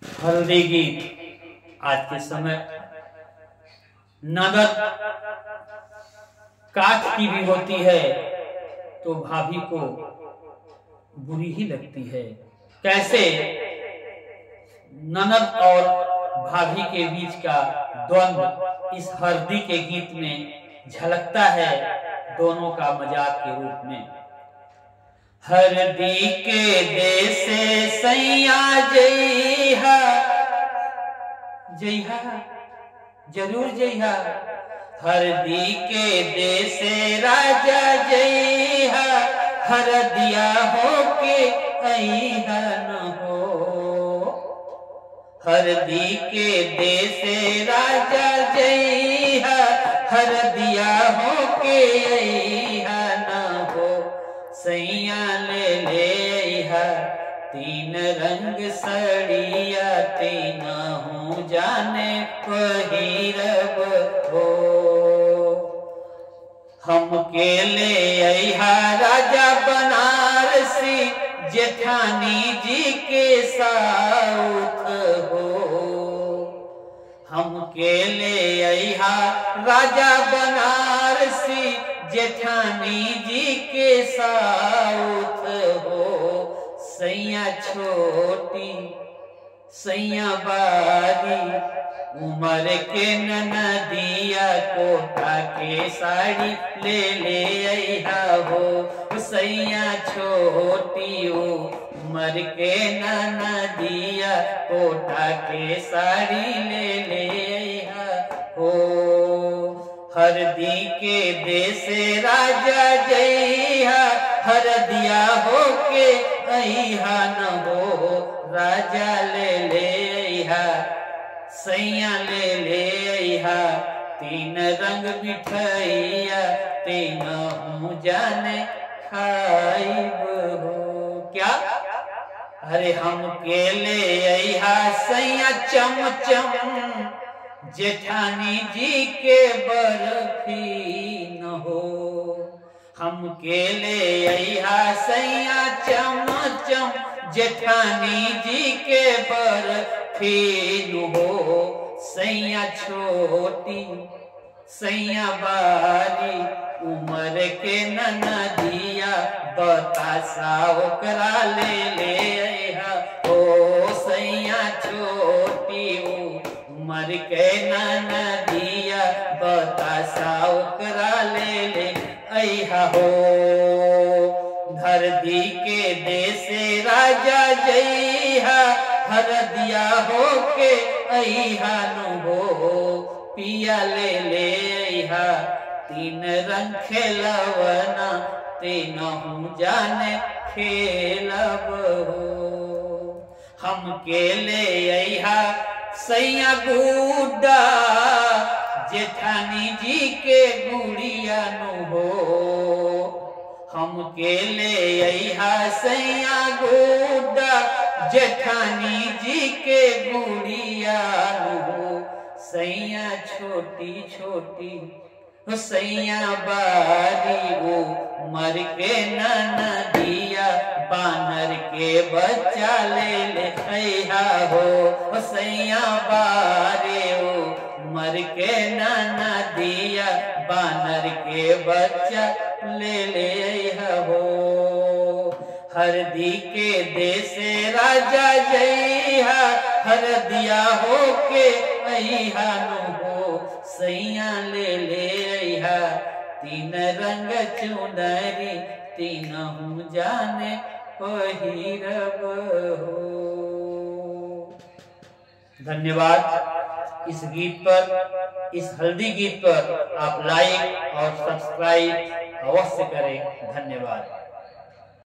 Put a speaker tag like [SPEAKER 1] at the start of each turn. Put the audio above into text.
[SPEAKER 1] हल्दी गीत आज के समय ननद काठ की भी होती है तो भाभी को बुरी ही लगती है। कैसे ननद और भाभी के बीच का द्वंद्व इस हल्दी के गीत में झलकता है, दोनों का मजाक के रूप में। हल्दी के देसे सैया जइहा जइहा जरूर जइहा, हल्दी के देसे राजा जइहा, हरदिया होके अइहा न हो। हल्दी के देसे राजा जइहा, हरदिया होके अइहा न हो। सैया ले अइहा तीन रंग सड़िया, तीनहु जाने पहिरब हो। हमके ले अइहा राजा बनारसी, जेठानी जी के साउथ हो। हमके ले अइहा राजा बनारसी, जेठानी जी के साउथ हो। सैया छोटी सैया बारी, उमर के ननदिया, कोटा के साड़ी ले अइहा हो। सैया छोटी उमर के ननदिया, कोटा के साड़ी ले अइहा हो। हल्दी के देसे राजा जइहा, हरदिया होके अइहा न हो। राजा ले अइहा सैया ले अइहा, तीन रंग मिठाइया, तीनहु जाने खाइब हो। क्या? अरे हमके ले अइहा सैया चमचम, जेठानी जी के बर्फी न हो। हमके ले अइहा सैया चमचम, जेठानी जी के बर्फी न हो। सैया छोटी सैया बारी, उमर के ननदिया, बतासा ओकरा ले अइहा ओ। सैया छोटी उमर के ननदिया, बतासा ओकरा ले अइहा हो। हल्दी के देसे राजा जइहा, हरदिया होके अइहा न हो। पिया ले अइहा तीन रंग खेलवना, तीनहु जाने खेलब हो। हमके ले अइहा सैया गुड्डा, जेठानी जी के गुड़िया न हो। हमके ले अइहा सैया गुड्डा, जेठानी जी के गुड़िया न हो। सैया छोटी छोटी सैया बारी, उमर के ननदिया, बानर के बच्चा ले अइहा हो। सैया बारी उमर के ननदिया, बानर के बच्चा ले अइहा हो। हल्दी के देसे राजा जइहा, हरदिया होके अइहा न हो। सैया ले अइहा तीन रंग चुनरी, तीनहु जाने पहिरब हो। धन्यवाद। इस गीत पर, इस हल्दी गीत पर आप लाइक और सब्सक्राइब अवश्य करें। धन्यवाद।